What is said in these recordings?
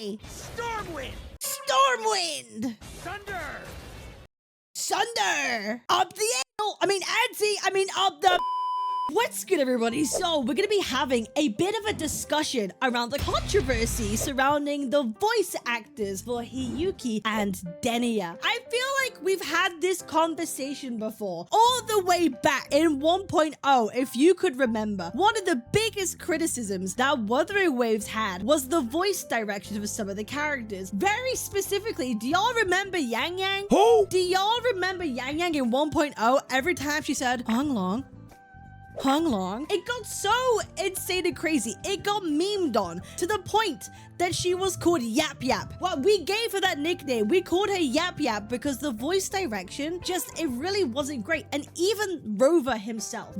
VA. Stormwind. Stormwind. Sunder. Up the anal. Up the... What's good, everybody? So we're going to be having a bit of a discussion around the controversy surrounding the voice actors for Hiyuki and Denia. I feel like we've had this conversation before, all the way back in 1.0, if you could remember. One of the biggest criticisms that Wuthering Waves had was the voice direction for some of the characters. Very specifically, do y'all remember Yang Yang? Who? Do y'all remember Yang Yang in 1.0? Every time she said, Hung Long, it got so insane and crazy. It got memed on to the point that she was called Yap Yap. Well, we gave her that nickname. We called her Yap Yap because the voice direction it really wasn't great. And even Rover himself,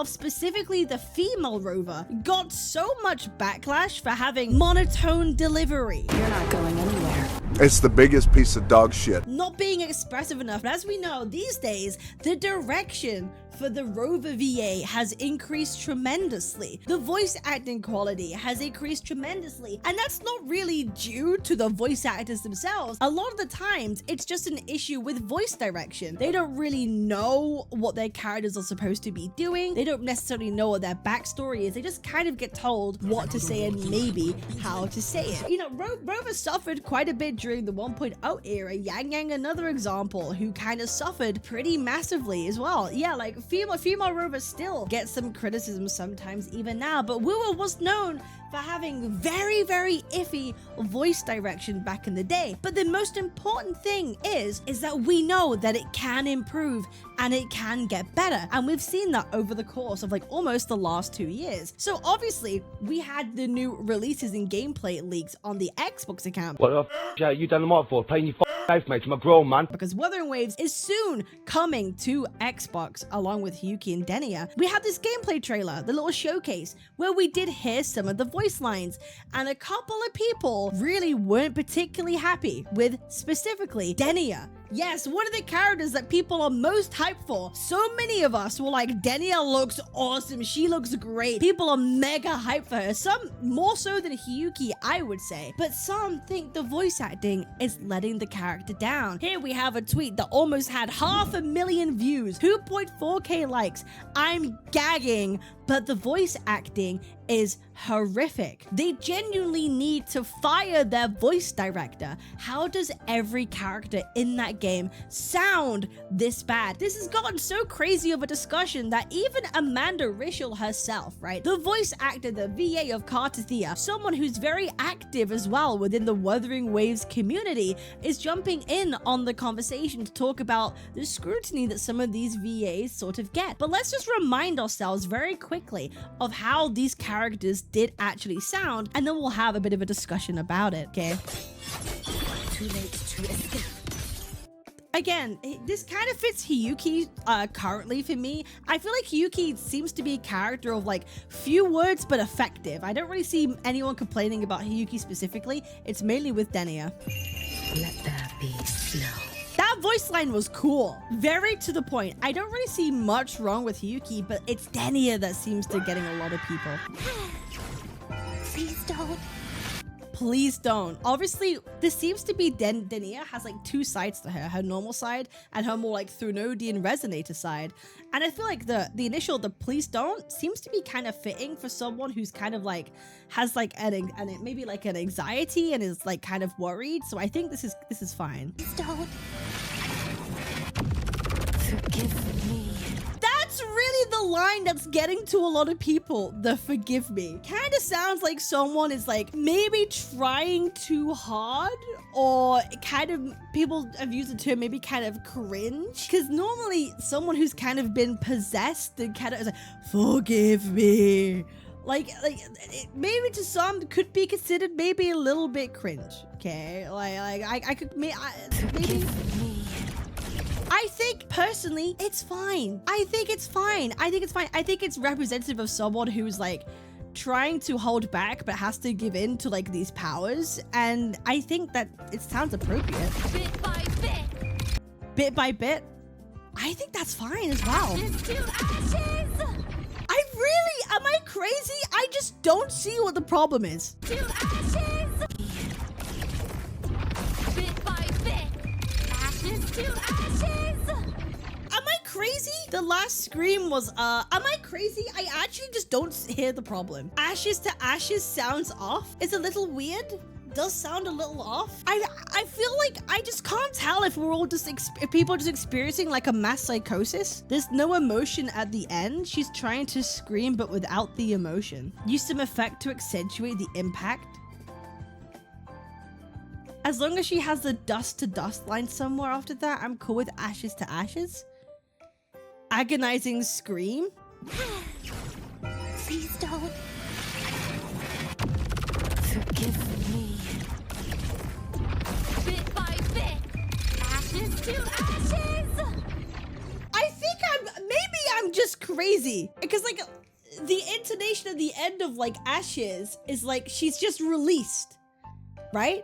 specifically the female Rover, got so much backlash for having monotone delivery. You're not going anywhere. It's the biggest piece of dog shit. Not being expressive enough. But as we know, these days, the direction for the Rover VA has increased tremendously. The voice acting quality has increased tremendously. And that's not really due to the voice actors themselves. A lot of the times, it's just an issue with voice direction. They don't really know what their characters are supposed to be doing. They don't necessarily know what their backstory is. They just kind of get told what to say and maybe how to say it. You know, Rover suffered quite a bit during the 1.0 era. Yang Yang, another example, who kind of suffered pretty massively as well. Yeah, like female Rover still gets some criticism sometimes even now, but Wuwa was known for having very, very iffy voice direction back in the day. But the most important thing is that we know that it can improve and it can get better. And we've seen that over the course of like almost the last 2 years. So obviously we had the new releases and gameplay leaks on the Xbox account. What the f*** you done the mod for? Playing your life, mate. I'm a grown man. Because Wuthering Waves is soon coming to Xbox along with Hiyuki and Denia. We had this gameplay trailer, the little showcase, where we did hear some of the voice lines, and a couple of people really weren't particularly happy with specifically Denia. Yes, one of the characters that people are most hyped for. So many of us were like, Denia looks awesome. She looks great. People are mega hyped for her. Some more so than Hiyuki, I would say. But some think the voice acting is letting the character down. Here we have a tweet that almost had 500,000 views, 2.4k likes. I'm gagging, but the voice acting is horrific. They genuinely need to fire their voice director. How does every character in that game sound this bad? This has gotten so crazy of a discussion that even Amanda Rishel herself, right, the voice actor, the VA of Cartathea, someone who's very active as well within the Wuthering Waves community, is jumping in on the conversation to talk about the scrutiny that some of these VAs sort of get. But let's just remind ourselves very quickly of how these characters did actually sound, and then we'll have a bit of a discussion about it, okay? Too late to escape. Again, this kind of fits Hiyuki currently for me. I feel like Hiyuki seems to be a character of like few words but effective. I don't really see anyone complaining about Hiyuki specifically. It's mainly with Denia. Let there be snow. That voice line was cool. Very to the point. I don't really see much wrong with Hiyuki, but it's Denia that seems to getting a lot of people. Please don't. Please don't. Obviously, this seems to be Denia has like two sides to her. Her normal side and her more like Threnodian resonator side. And I feel like the initial, the please don't, seems to be kind of fitting for someone who's kind of like, has like maybe like an anxiety and is like kind of worried. So I think this is fine. Please don't. Forgive me. That's really the line that's getting to a lot of people, the forgive me. Kind of sounds like someone is like maybe trying too hard, or kind of, people have used the term maybe kind of cringe. Because normally someone who's kind of been possessed and kind of is like, forgive me. Like maybe to some could be considered maybe a little bit cringe. Okay, I could maybe. I think personally, it's fine. I think it's fine. I think it's representative of someone who's like trying to hold back but has to give in to like these powers. And I think that it sounds appropriate. Bit by bit. Bit by bit. I think that's fine as well. Ashes to ashes. Am I crazy? I just don't see what the problem is. To ashes. Ashes to ashes! Am I crazy? The last scream was, am I crazy? I actually just don't hear the problem. Ashes to ashes sounds off. It's a little weird. Does sound a little off. I feel like I just can't tell if we're all just if people are just experiencing like a mass psychosis. There's no emotion at the end. She's trying to scream but without the emotion. Use some effect to accentuate the impact. As long as she has the dust to dust line somewhere after that, I'm cool with ashes to ashes. Agonizing scream. Please don't. Forgive me. Bit by bit. Ashes to ashes! I think maybe I'm just crazy. Because like the intonation at the end of like ashes is like she's just released, right?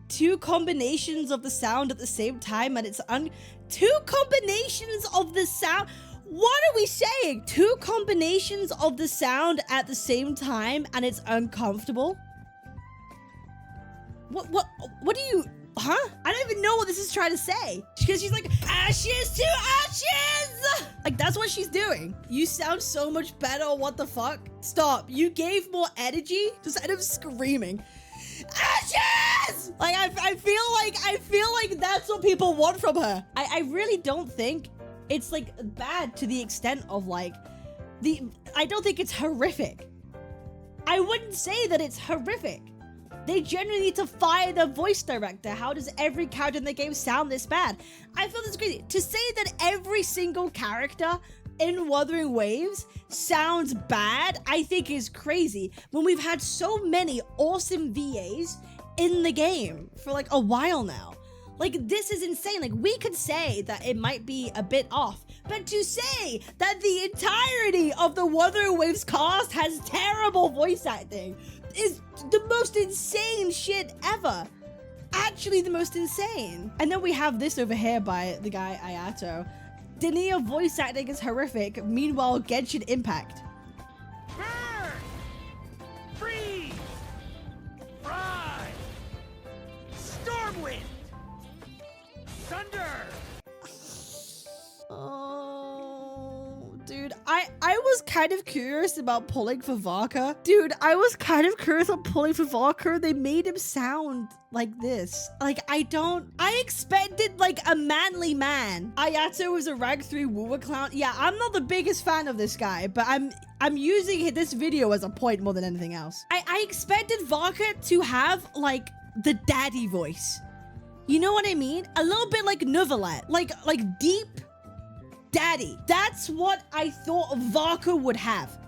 Two combinations of the sound at the same time and it's two combinations of the sound. What are we saying? Two combinations of the sound at the same time and it's uncomfortable? What do you, huh? I don't even know what this is trying to say. Because she's like, ashes to ashes! Like, that's what she's doing. You sound so much better, what the fuck? Stop, you gave more energy just instead of screaming. Ashes! Like, I feel like that's what people want from her. I really don't think it's like bad to the extent of like I don't think it's horrific. I wouldn't say that it's horrific. They generally need to fire the voice director. How does every character in the game sound this bad? I feel this crazy. To say that every single character in Wuthering Waves sounds bad, I think is crazy. When we've had so many awesome VAs in the game for like a while now. Like, this is insane. Like, we could say that it might be a bit off, but to say that the entirety of the Wuthering Waves cast has terrible voice acting is the most insane shit ever. Actually, the most insane. And then we have this over here by the guy Ayato. Denia voice acting is horrific. Meanwhile, Genshin Impact. Burn! Freeze! Fry! Stormwind! Thunder! Oh, dude, I was kind of curious about pulling for Varka. Dude, I was kind of curious about pulling for Varka. They made him sound like this. Like, I expected like a manly man. Ayato was a rank 3 wooer clown. Yeah, I'm not the biggest fan of this guy, but I'm using this video as a point more than anything else. I expected Varka to have like the daddy voice. You know what I mean? A little bit like Novelet, like deep daddy. That's what I thought Varka would have.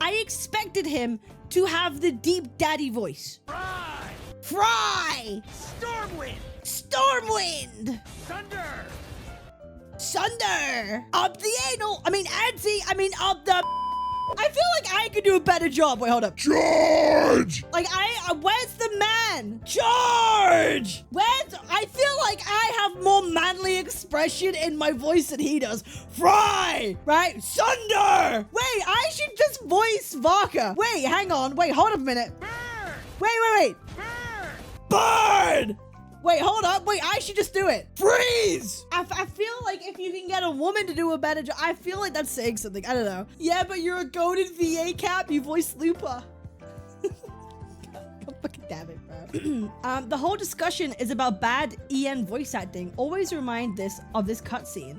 I expected him to have the deep daddy voice. Fry! Stormwind! Stormwind! Thunder! Sunder! Up the anal! I mean, up the... I feel like I could do a better job. Wait, hold up. George! Like, where's the man? George! I feel like I have more manly expression in my voice than he does. Fry! Right? Sunder! Wait, I should just voice Varka. Wait, hang on. Wait, hold up a minute. Burn! Wait. Burn! Burn! Wait, hold up. Wait, I should just do it. Freeze! I feel like if you can get a woman to do a better job, I feel like that's saying something. I don't know. Yeah, but you're a goated VA cap. You voice Lupa. God fucking damn it, bro. The whole discussion is about bad EN voice acting. Always remind this of this cutscene.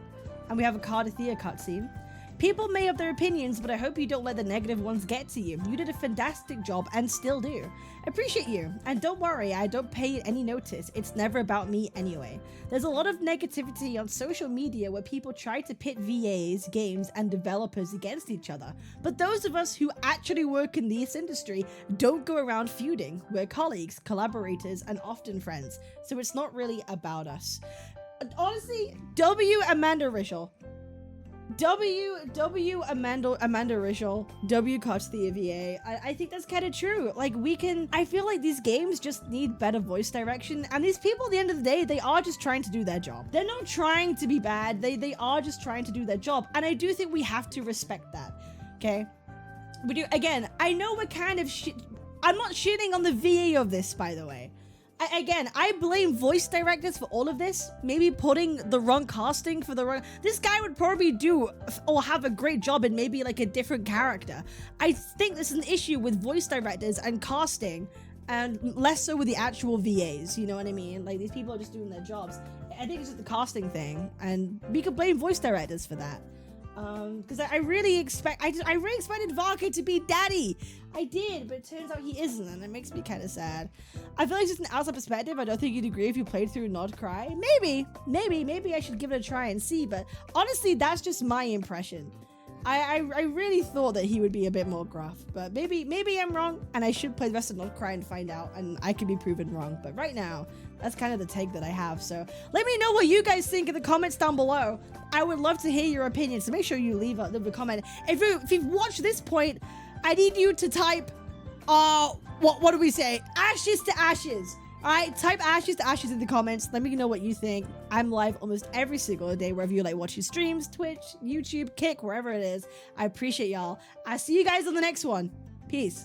And we have a Cardathea cutscene. People may have their opinions, but I hope you don't let the negative ones get to you. You did a fantastic job and still do. Appreciate you. And don't worry, I don't pay any notice. It's never about me anyway. There's a lot of negativity on social media where people try to pit VAs, games, and developers against each other. But those of us who actually work in this industry don't go around feuding. We're colleagues, collaborators, and often friends. So it's not really about us. Honestly, Amanda Rishel. Amanda Rishel, Cardathea VA. I think that's kind of true. Like, I feel like these games just need better voice direction. And these people, at the end of the day, they are just trying to do their job. They're not trying to be bad. They are just trying to do their job. And I do think we have to respect that. Okay? We do. Again, I know we're kind of I'm not shitting on the VA of this, by the way. Again, I blame voice directors for all of this. Maybe putting the wrong casting for the wrong... This guy would probably do or have a great job in maybe like a different character. I think this is an issue with voice directors and casting, and less so with the actual VAs, you know what I mean? Like, these people are just doing their jobs. I think it's just the casting thing, and we could blame voice directors for that. Because I really expected Varka to be daddy. I did, but it turns out he isn't, and it makes me kind of sad. I feel like just an outside perspective, I don't think you'd agree if you played through Nod Cry. Maybe I should give it a try and see, but honestly, that's just my impression. I really thought that he would be a bit more gruff, but maybe I'm wrong, and I should play the rest of Nod Cry and find out, and I could be proven wrong. But right now, that's kind of the take that I have. So let me know what you guys think in the comments down below. I would love to hear your opinion, so make sure you leave a comment. If you've watched this point, I need you to type, what do we say? Ashes to ashes. All right, type ashes to ashes in the comments. Let me know what you think. I'm live almost every single day, wherever you like watching streams, Twitch, YouTube, Kick, wherever it is. I appreciate y'all. I'll see you guys on the next one. Peace.